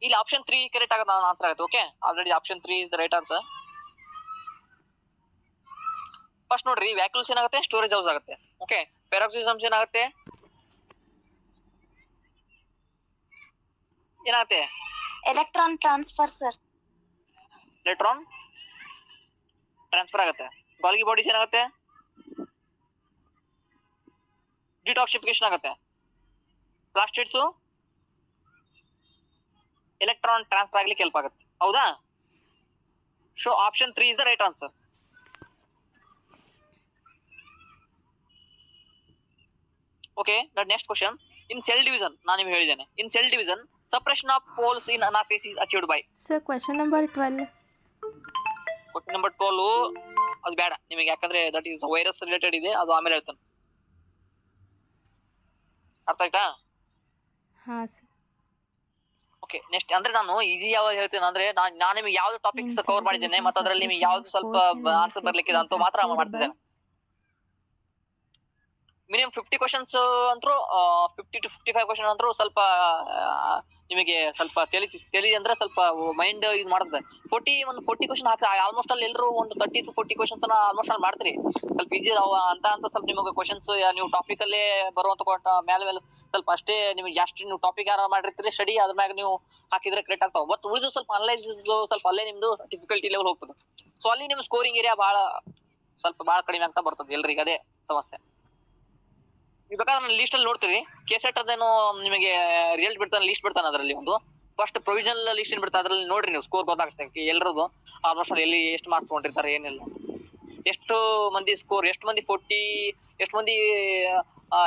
ಇಲ್ಲಿ option 3 correct ಆಗುತ್ತೆ answer ಆಗುತ್ತೆ. Okay, already option 3 is the right answer. First ನೋಡ್ರಿ, ವ್ಯಾಕ್ಯೂಲ್ಸ್ ಏನಾಗುತ್ತೆ, ಸ್ಟೋರೇಜ್ ಹೌಸ್ ಆಗುತ್ತೆ. ಓಕೆ, ಪೆರಾಕ್ಸಿಸಮ್ಸ್ ಏನಾಗುತ್ತೆ, ಏನಾಗುತ್ತೆ, electron transfer sir. Electron transfer ಆಗುತ್ತೆ. ಗಾಲ್ಗಿ ಬಾಡೀಸ್ ಏನಾಗುತ್ತೆ, ಡಿಟಾಕ್ಸಿಫಿಕೇಶನ್ ಆಗುತ್ತೆ. ಪ್ಲಾಸ್ಟಿಡ್ಸ್ ಎಲೆಕ್ಟ್ರಾನ್ ಟ್ರಾನ್ಸ್ಫರ್ ಆಗ್ಲಿಕ್ಕೆ ಹೆಲ್ಪ್ ಆಗುತ್ತೆ. ಹೌದಾ? So option 3 is the right answer. Okay, the next question. In cell division ನಾನು ನಿಮಗೆ ಹೇಳಿದ್ದೇನೆ. In cell division suppression of poles in anaphase is achieved by. Sir question number 12. Question number 12 ಅದು ಬೇಡ ನಿಮಗೆ, ಯಾಕಂದ್ರೆ ದಟ್ ಈಸ್ ವೈರಸ್ ರಿಲೇಟೆಡ್ ಇದೆ, ಅದು ಆಮೇಲೆ ಹೇಳ್ತಾನೆ. ಅರ್ಥ ಆಯ್ತಾ? ಹಾ ಸರ್. ಓಕೆ, ನೆಕ್ಸ್ಟ್ ಅಂದ್ರೆ ನಾನು ಈಸಿ ಯಾವಾಗ ಹೇಳ್ತೇನೆ ಅಂದ್ರೆ ನಾನು ನಿಮಗೆ ಯಾವ್ದು ಟಾಪಿಕ್ಸ್ ಕವರ್ ಮಾಡಿದ್ದೇನೆ ಮತ್ತೆ ಅದರಲ್ಲಿ ನಿಮಗೆ ಯಾವ್ದು ಸ್ವಲ್ಪ ಆನ್ಸರ್ ಬರ್ಲಿಕ್ಕೆ ಅಂತ ಮಾತ್ರ ಮಾಡ್ತಿದ್ದೇನೆ. ಮಿನಿಮಮ್ 50 ಕ್ವಶನ್ಸ್ ಅಂತರೂ 50 to 55 ಕ್ವಶನ್ ಅಂತರೂ ಸ್ವಲ್ಪ ನಿಮಗೆ ಸ್ವಲ್ಪ ತಲಿ ಅಂದ್ರೆ ಸ್ವಲ್ಪ ಮೈಂಡ್ ಇದು ಮಾಡ್ತದೆ. 40 ಕ್ವಶನ್ ಹಾಕಿ ಆಲ್ಮೋಸ್ಟ್ ಅಲ್ಲಿ ಎಲ್ಲರೂ ಒಂದು 30 to 40 ಕ್ವಶನ್ಸ್ ಆಲ್ಮೋಸ್ಟ್ ಅಲ್ಲಿ ಮಾಡ್ತೀರಿ. ಸ್ವಲ್ಪ ಈಸಿ ಅಂತ ಸ್ವಲ್ಪ ನಿಮಗೆ ಕ್ವಶನ್ಸ್ ನೀವು ಟಾಪಿಕ್ ಅಲ್ಲೇ ಬರುವಂತ ಮೇಲೆ ಸ್ವಲ್ಪ ಅಷ್ಟೇ ನಿಮಗೆ ಜಾಸ್ತಿ ನೀವು ಟಾಪಿಕ್ ಯಾರು ಮಾಡಿರ್ತೀರಿ ಸ್ಟಡಿ ಅದ್ರ ಮ್ಯಾಗ ನೀವು ಹಾಕಿದ್ರೆ ಕರೆಕ್ಟ್ ಆಗ್ತಾವ. ಬಟ್ ಉಳಿದು ಸ್ವಲ್ಪ ಅನಲೈಸಿಸ್ ಸ್ವಲ್ಪ ಅಲ್ಲೇ ನಿಮ್ದು ಡಿಫಿಕಲ್ಟಿ ಲೆವೆಲ್ ಹೋಗ್ತದೆ. ಸೊ ಅಲ್ಲಿ ನಿಮ್ ಸ್ಕೋರಿಂಗ್ ಏರಿಯಾ ಬಹಳ ಕಡಿಮೆ ಆಗ್ತಾ ಬರ್ತದೆ. ಎಲ್ರಿಗೆ ಅದೇ ಸಮಸ್ಯೆ. ಬೇಕಾದ್ರೆ ನಾನು ಲೀಸ್ಟ್ ಅಲ್ಲಿ ನೋಡ್ತೀವಿ, ಕೆಸೆಟ್ ಅದೇನೋ ನಿಮಗೆ ರಿಸಲ್ಟ್ ಬಿಡ್ತಾನೆ, ಲೀಸ್ಟ್ ಬಿಡ್ತಾನೆ. ಅದರಲ್ಲಿ ಒಂದು ಫಸ್ಟ್ ಪ್ರೊವಿಷನಲ್ ಲಿಸ್ಟ್ ಏನ್ ಬಿಡ್ತಾರೆ, ಅದ್ರಲ್ಲಿ ನೋಡ್ರಿ ನೀವು ಸ್ಕೋರ್ ಗೊತ್ತಾಗುತ್ತೆ ಎಲ್ಲರದು ಆಲ್ಮೋಸ್ಟ್ ಎಲ್ಲಿ ಎಷ್ಟು ಮಾರ್ಕ್ಸ್ ತಗೊಂಡಿರ್ತಾರೆ ಏನಿಲ್ಲ, ಎಷ್ಟು ಮಂದಿ ಸ್ಕೋರ್, ಎಷ್ಟು ಮಂದಿ 40, ಎಷ್ಟು ಮಂದಿ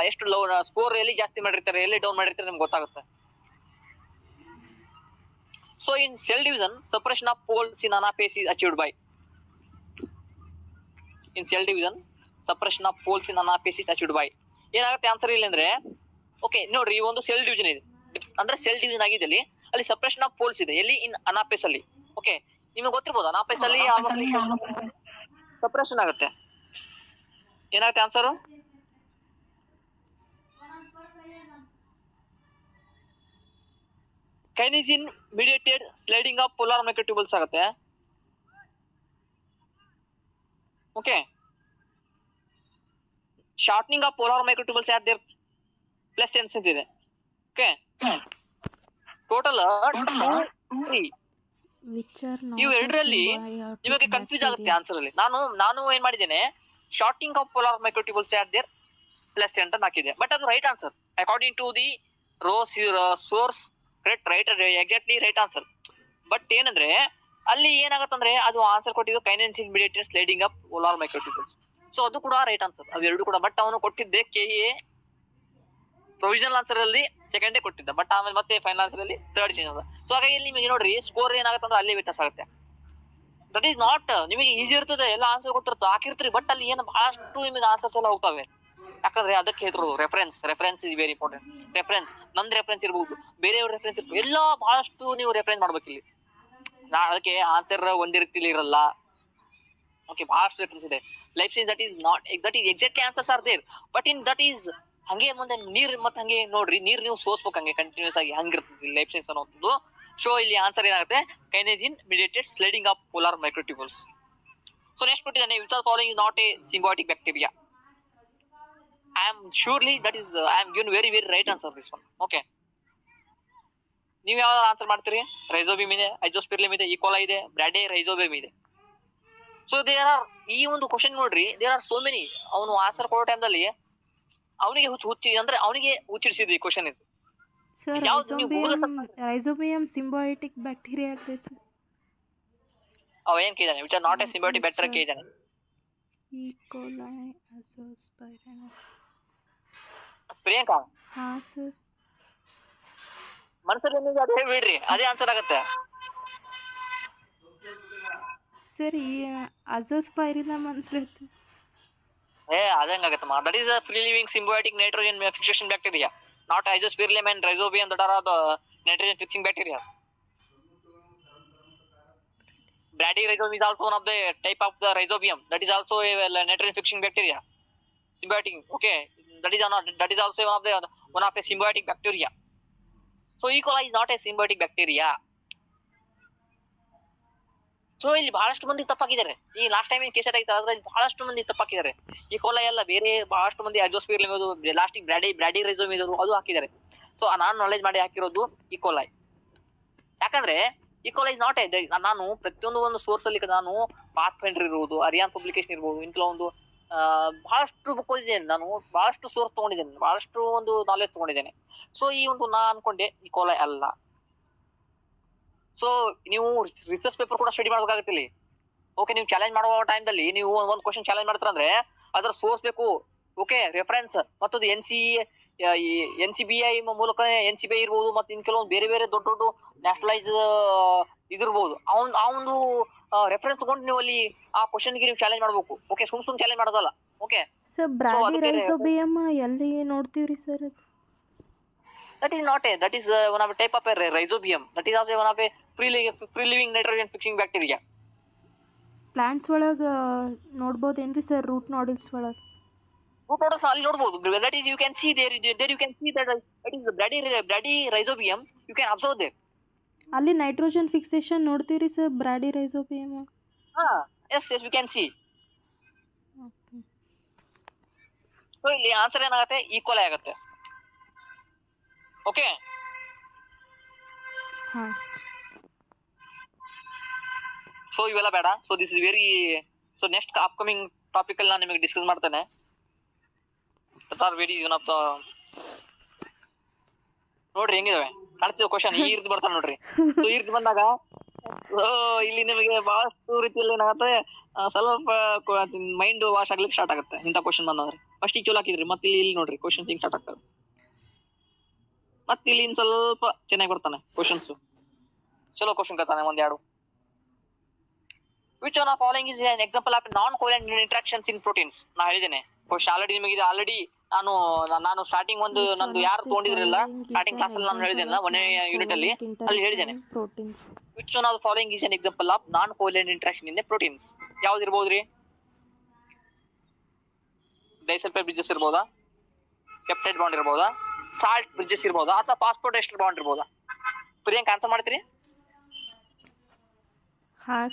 ಎಷ್ಟು ಲೋ ಸ್ಕೋರ್ ಎಲ್ಲಿ ಜಾಸ್ತಿ ಮಾಡಿರ್ತಾರೆ, ಎಲ್ಲಿ ಡೌನ್ ಮಾಡಿರ್ತಾರೆ ನಿಮ್ಗೆ ಗೊತ್ತಾಗುತ್ತೆ. So in cell division separation of poles in anaphase is achieved by. In cell division separation of poles in anaphase is achieved by. ಏನಾಗುತ್ತೆ ಆನ್ಸರ್ ಇಲ್ಲ ಅಂದ್ರೆ, ಓಕೆ ನೋಡ್ರಿ, ಈ ಒಂದು ಸೆಲ್ ಡಿವಿಷನ್ ಇದೆ ಅಂದ್ರೆ ಸೆಲ್ ಡಿವಿಷನ್ ಆಗಿದೆ, ಅಲ್ಲಿ ಸಪರೇಷನ್ ಆಫ್ ಪೋಲ್ಸ್ ಇದೆ ಎಲ್ಲಿ, ಇನ್ ಅನಾಫೇಸ್ ಅಲ್ಲಿ. ಓಕೆ, ನಿಮಗೆ ಗೊತ್ತಿರ್ಬೋದು ಅನಾಫೇಸ್ ಅಲ್ಲಿ ಸಪರೇಷನ್ ಆಗುತ್ತೆ. ಏನಾಗುತ್ತೆ answer? Kinesin mediated sliding of polar microtubules ಆಗುತ್ತೆ. Okay, shortening of polar microtubules at their plus tensions ಇದೆ. Okay, total 3. ಇವು ಎರಡರಲ್ಲಿ ನಿಮಗೆ ಕನ್ಫ್ಯೂಸ್ ಆಗುತ್ತೆ ಆನ್ಸರ್ ಅಲ್ಲಿ. ನಾನು ಏನ್ ಮಾಡಿದ್ದೇನೆ, shortening of polar microtubules at their plus ಅಂತ ಹಾಕಿದೆ. ಬಟ್ ಅದು right answer according to the source. Right exactly right answer. But ಏನಂದ್ರೆ ಅಲ್ಲಿ ಏನಾಗತ್ತಂದ್ರೆ ಅದು ಆನ್ಸರ್ ಕೊಟ್ಟಿದ್ದು kinesin mediated sliding of polar microtubules. So ಅದು ಕೂಡ ರೈಟ್ ಆನ್ಸರ್, ಅವೆರಡು ಕೂಡ. ಬಟ್ ಅವನು ಕೊಟ್ಟಿದ್ದೆ KA ಪ್ರೊವಿಷನಲ್ ಆನ್ಸರ್ ಅಲ್ಲಿ ಸೆಕೆಂಡೇ ಕೊಟ್ಟಿದ್ದ, ಬಟ್ ಆಮೇಲೆ ಮತ್ತೆ ಫೈನಲ್ ಆನ್ಸರ್ ಅಲ್ಲಿ ಥರ್ಡ್ ಚೇಂಜ್ ಆದ. ಸೊ ಹಾಗಾಗಿ ಇಲ್ಲಿ ನಿಮಗೆ ನೋಡ್ರಿ ಸ್ಕೋರ್ ಏನಾಗುತ್ತೆ ಅಂದ್ರೆ ಅಲ್ಲಿ ವ್ಯತ್ಯಾಸ ಆಗುತ್ತೆ. ದಟ್ ಈಸ್ ನಾಟ್ ನಿಮಗೆ ಈಸಿ ಇರ್ತದೆ, ಎಲ್ಲ ಆನ್ಸರ್ ಗೊತ್ತಿರುತ್ತೆ ಹಾಕಿರ್ತೀರಿ, ಬಟ್ ಅಲ್ಲಿ ಏನು ಬಹಳಷ್ಟು ನಿಮಗೆ ಆನ್ಸರ್ಸ್ ಎಲ್ಲ ಹೋಗ್ತವೆ. ಯಾಕಂದ್ರೆ ಅದಕ್ಕೆ ಹೇಳ್ತಿರೋದು ರೆಫರೆನ್ಸ್ ಇಸ್ ವೆರಿ ಇಂಪಾರ್ಟೆಂಟ್. ನಂದ್ ರೆಫರೆನ್ಸ್ ಇರ್ಬಹುದು, ಬೇರೆಯವ್ರ ರೆಫರೆನ್ಸ್ ಇರ್ಬೋದು, ಎಲ್ಲ ಬಹಳಷ್ಟು ನೀವು ರೆಫರೆನ್ಸ್ ಮಾಡ್ಬೇಕು ಇಲ್ಲಿ. ಅದಕ್ಕೆ ಆನ್ಸರ್ ಒಂದೇ ರೀತಿಲಿ ಇರಲ್ಲ. ಓಕೆ, ಬಹಳಷ್ಟು ರೆಫರೆನ್ಸ್ ಇದೆ. Life science that is exactly answers are there, but in that is ಹಂಗೆ ಮುಂದೆ ನೀರ್ ಮತ್ತೆ ಹಂಗೆ ನೋಡ್ರಿ, ನೀರ್ ನೀವು ಸೋಸ್ಬೇಕು ಹಂಗೆ ಕಂಟಿನ್ಯೂಸ್ ಆಗಿ, ಹಂಗಿರ್ತದೆ ಲೈಫ್ ಸೈನ್ಸ್ ಅನ್ನೋದು. ಸೊ ಇಲ್ಲಿ ಆನ್ಸರ್ ಏನಾಗುತ್ತೆ, kinesin mediated sliding of polar microtubules. So next ಕೊಟ್ಟಿದ್ದಾನೆ, which are following is not a symbiotic bacteria. I am given very right answer this one. Okay, ನೀವು ಯಾವ ಆನ್ಸರ್ ಮಾಡ್ತೀರಿ? Rhizobium ಇದೆ, ಐಜೋಸ್ಪಿರ್ಲಿಯಂ ಇದೆ, E coli ಇದೆ, ಬ್ರಾಡೆ ರೈಸೋಬಿಯಂ ಇದೆ. So there are, ಈ ಒಂದು ಕ್ವಶನ್ ನೋಡ್ರಿ, ದೇರ್ ಆರ್ ಸೋ ಮೆನಿ. ಅವನು ಆನ್ಸರ್ ಕೊಡೋ ಟೈಮ್ದಲ್ಲಿ ಅವನಿಗೆ ಹುಚ್ಚಿಡಿಸಿದ ಈ ಕ್ವಶನ್ ಇದು. ಸರ್ ರೈಸೋಬಿಯಂ ಸಿಂಬಯೋಟಿಕ್ ಬ್ಯಾಕ್ಟೀರಿಯಾ ಇದೆ ಸರ್. ಅವ ಏನ್ ಕೇಳಿದಾನೆ, which are not a symbiotic bacteria ಕೇಳಿದಾನೆ. E coli, Azospirillum. ಪ್ರಿಯಾಂಕಾ, ಹಾ ಸರ್. ಮನಸ್ಸಲ್ಲಿ ಅದೇ ಹೇಳ್ಬಿಡ್ರಿ, ಅದೇ ಆನ್ಸರ್ ಆಗುತ್ತೆ. ಸರ್ ಈ ಅಜೋಸ್ಪೈರಿಲಮ್ ಅನ್ಸುತ್ತೆ. ಅದಂಗಾಗತ್ತಮ್ಮ. That is a free living symbiotic nitrogen fixation bacteria, not Azospirillum and Rhizobium that are the nitrogen fixing bacteria. Bradyrhizobia is also one of the type of the rhizobium, that is also a nitrogen fixing bacteria, symbiotic. Okay, that is also one of the symbiotic bacteria. So E coli is not a symbiotic bacteria. So ಇಲ್ಲಿ ಬಹಳಷ್ಟು ಮಂದಿ ತಪ್ಪಾಗಿದ್ದಾರೆ. ಈ last time case ಆಯ್ತು ಅದ್ರಲ್ಲಿ ಬಹಳಷ್ಟು ಮಂದಿ ತಪ್ಪಾಕಿದ್ದಾರೆ. ಈ ಕೋಲೈ ಎಲ್ಲ ಬೇರೆ ಬಹಳಷ್ಟು ಮಂದಿ ಅಜೋಸ್ಪಿರ್ಲಿಮ್ ಲಾಸ್ಟಿಗೆ ಬ್ರಾಡಿ ರೈಸೋಮ್ ಇದ್ರು ಅದು ಹಾಕಿದ್ದಾರೆ. ಸೊ ನಾನು ನಾಲೆಜ್ ಮಾಡಿ ಹಾಕಿರೋದು ಈ ಕೋಲೈ. ಯಾಕಂದ್ರೆ ಈ ಕೋಲೈ ಇಸ್ ನಾಟ್ ಎ, ನಾನು ಪ್ರತಿಯೊಂದು ಒಂದು ಸೋರ್ಸ್ ಅಲ್ಲಿ ನಾನು ಪಾತ್ ಫೈಂಡರ್ ಇರ್ಬೋದು, ಅರಿಯಾನ್ ಪಬ್ಲಿಕೇಶನ್ ಇರ್ಬೋದು, ಇಂಥ ಒಂದು ಬಹಳಷ್ಟು ಬುಕ್ ಓದಿದ್ದೇನೆ ನಾನು, ಬಹಳಷ್ಟು ಸೋರ್ಸ್ ತಗೊಂಡಿದ್ದೇನೆ, ಬಹಳಷ್ಟು ಒಂದು ನಾಲೆಜ್ ತಗೊಂಡಿದ್ದೇನೆ. ಸೊ ಈ ಒಂದು ನಾ ಅನ್ಕೊಂಡೆ ಈ ಕೋಲೈ ಅಲ್ಲ. ಸೊ ನೀವು ರಿಸರ್ಚ್ ಪೇಪರ್ ಕೂಡ ಸ್ಟಡಿ ಮಾಡ್ಬೇಕಾಗುತ್ತೆ ಇಲ್ಲಿ. ಓಕೆ, ನೀವು ಚಾಲೆಂಜ್ ಮಾಡುವ ಟೈಮ್ದಲ್ಲಿ ನೀವು ಒಂದು ಕ್ವಶನ್ ಚಾಲೆಂಜ್ ಮಾಡ್ತೀರ ಅಂದ್ರೆ ಅದರ ಸೋರ್ಸ್ ಬೇಕು. ಓಕೆ, ರೆಫರೆನ್ಸ್ ಮತ್ತು NCBI ಮೂಲಕ NCBI ಇರ್ಬೋದು, ಮತ್ತೆ ಇನ್ ಕೆಲವೊಂದು ಬೇರೆ ಬೇರೆ ದೊಡ್ಡ ದೊಡ್ಡ ನ್ಯಾಷನಲೈಸ್ ಇದಿರ್ಬೋದು. ಆ ಒಂದು ರೆಫರೆನ್ಸ್ ತಗೊಂಡು ನೀವು ಅಲ್ಲಿ ಆ ಕ್ವಶನ್ಗೆ ನೀವು ಚಾಲೆಂಜ್ ಮಾಡ್ಬೇಕು. ಓಕೆ, ಸುಮ್ ಚಾಲೆಂಜ್ ಮಾಡೋದಲ್ಲ. ಓಕೆ ಸರ್, ಬ್ರಾಡಿರೈಸೋಬಿಯಂ ಎಲ್ಲಿ ನೋಡ್ತೀವ್ರಿ sir? that is not a, that is one of a type of a rhizobium. That is also one of a free living nitrogen fixing bacteria. Plants ಒಳಗ ನೋಡ್ಬೋದೇನ್ರಿ sir? Root ನಾಡಲ್ಸ್ ಒಳಗ root ನಾಡಲ್ಸ್ ಅಲ್ಲಿ ನೋಡಬಹುದು. that is you can see there you can see that is the brady rhizobium. You can observe there. ಅಲ್ಲಿ nitrogen fixation ನೋಡ್ತೀರಿ sir Bradyrhizobium? yes we can see. So ಇಲ್ಲಿ answer ಏನಾಗುತ್ತೆ? Equal ಆಗುತ್ತೆ. Okay, so ಇವೆಲ್ಲ ಬೇಡ. So this is very, so next upcoming topic ಅಲ್ಲಿ ನಾನು ನಿಮಗೆ ಡಿಸ್ಕಸ್ ಮಾಡ್ತೇನೆ. That are very one of the, ನೋಡ್ರಿ ಹೆಂಗಿದಾವೆ ಕಾಣ್ತಿದ್ದ ಕ್ವಶನ್ ಈ ರೀತಿ ಬರ್ತಾನೆ ನೋಡ್ರಿ. ಸೊ ಈ ರೀತಿ ಬಂದಾಗ ಇಲ್ಲಿ ನಿಮಗೆ ಬಹಳಷ್ಟು ರೀತಿಯಲ್ಲಿ ಏನಾಗುತ್ತೆ, ಸ್ವಲ್ಪ ಮೈಂಡ್ ವಾಶ್ ಆಗ್ಲಿಕ್ಕೆ ಸ್ಟಾರ್ಟ್ ಆಗುತ್ತೆ ಇಂಥ ಕ್ವಶನ್ ಬಂದ್ರೆ. ಫಸ್ಟ್ ಈಗ ಚಲೋ ಹಾಕಿದ್ರಿ, ಮತ್ತೆ ಇಲ್ಲಿ ನೋಡ್ರಿ ಕ್ವಶನ್ಸ್ ಹಿಂಗ್ ಸ್ಟಾರ್ಟ್ ಆಗ್ತವೆ. ಮತ್ತೆ ಇಲ್ಲಿ ಸ್ವಲ್ಪ ಚೆನ್ನಾಗಿ ಬರ್ತಾನೆ ಕ್ವಶನ್ಸ್, ಚಲೋ ಕ್ವಶನ್ ಕೇಳ್ತಾನೆ ಒಂದ್ ಎರಡು. Which one of following is an example of non-covalent interactions in proteins? ನಾ ಹೇಳಿದ್ದೇನೆ ಕ್ವಶನ್ ಆಲ್ರೆಡಿ ನಿಮಗೆ ಆಲ್ರೆಡಿ ನಾನು ಸ್ಟಾರ್ಟಿಂಗ್ ಒಂದು ನಂದು ಯಾರು ತಗೊಂಡಿದ್ರಲ್ಲ ಸ್ಟಾರ್ಟಿಂಗ್ ಕ್ಲಾಸ್ ಅಲ್ಲಿ ನಾನು ಹೇಳಿದ್ದೇನೆ, 1ನೇ ಯೂನಿಟ್ ಅಲ್ಲಿ ಹೇಳಿದ್ದೇನೆ. Which one of following is an example of non-covalent interaction in the proteins? ಯಾವ್ದು ಇರ್ಬೋದ್ರಿ? ಡೈಸಲ್ಫೈಡ್ ಬ್ರಿಡ್ಜಸ್ ಇರ್ಬೋದಾ, ಪೆಪ್ಟೈಡ್ ಬಾಂಡ್ ಇರ್ಬೋದಾ, ಸಾಲ್ಟ್ ಬ್ರಿಡ್ಜಸ್ ಇರ್ಬೋದಾ, ಅಥವಾ ಫಾಸ್ಫೋಡೈಸ್ಟರ್ ಬಾಂಡ್ ಇರ್ಬೋದಾ? ಪ್ರಿಯಾಂಕ ಆನ್ಸರ್ ಮಾಡ್ತೀರಿ?